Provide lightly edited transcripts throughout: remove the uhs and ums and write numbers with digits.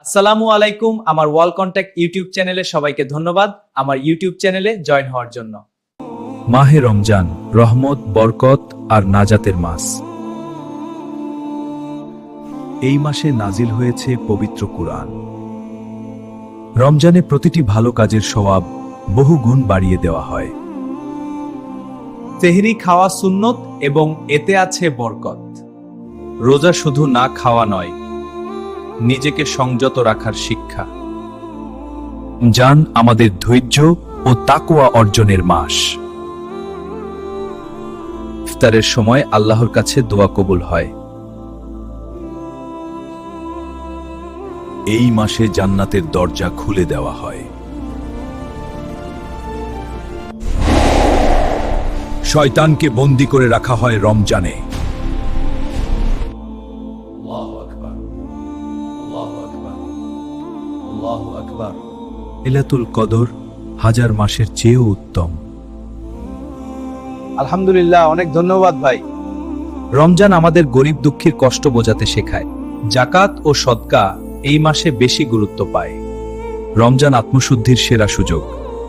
আসসালামু আলাইকুম। আমার ওয়াল কন্টাক্ট ইউটিউব চ্যানেলে সবাইকে ধন্যবাদ আমার ইউটিউব চ্যানেলে জয়েন হওয়ার জন্য। মাহে রমজান রহমত, বরকত আর নাজাতের মাস। এই মাসে নাজিল হয়েছে পবিত্র কুরআন। রমজানে প্রতিটি ভালো কাজের সওয়াব বহু গুণ বাড়িয়ে দেওয়া হয়। সেহরি খাওয়া সুন্নত এবং এতে আছে বরকত। রোজা শুধু না খাওয়া নয়, নিজেকে সংযত রাখার শিক্ষা। রমজান আমাদের ধৈর্য ও তাকওয়া অর্জনের মাস। ইফতারের সময় আল্লাহর কাছে দোয়া কবুল হয়। এই মাসে জান্নাতের দরজা খুলে দেওয়া হয়। শয়তানকে বন্দী করে রাখা হয় রমজানে। লাইলাতুল কদর হাজার মাসের চেয়েও উত্তম। আলহামদুলিল্লাহ, অনেক ধন্যবাদ ভাই। রমজান আমাদের গরিব দুঃখীর কষ্ট বোঝাতে শেখায়। জাকাত ও সদকা এই মাসে বেশি গুরুত্ব পায়। রমজান আত্মশুদ্ধির সেরা সুযোগ।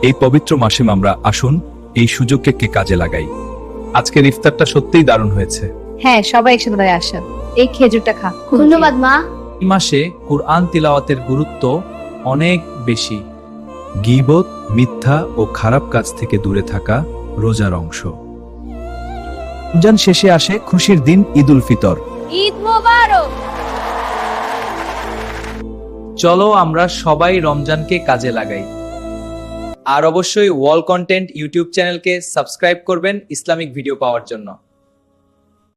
এই পবিত্র মাসে আমরা আসুন এই সুযোগকে কাজে লাগাই। আজকের ইফতারটা সত্যিই দারুণ হয়েছে। হ্যাঁ, সবাই একসাথে আসেন, এই খেজুরটা খা। ধন্যবাদ মা। এই মাসে কুরআন তিলাওয়াতের গুরুত্ব অনেক বেশি। গীবত, মিথ্যা ও খারাপ কাজ থেকে দূরে থাকা রোজার অংশ। রমজান শেষে আসে খুশির দিন ঈদুল ফিতর। ঈদ মোবারক। চলো আমরা সবাই রমজানকে কাজে লাগাই। আর অবশ্যই ওয়াল কন্টেন্ট ইউটিউব চ্যানেলকে সাবস্ক্রাইব করবেন ইসলামিক ভিডিও পাওয়ার জন্য।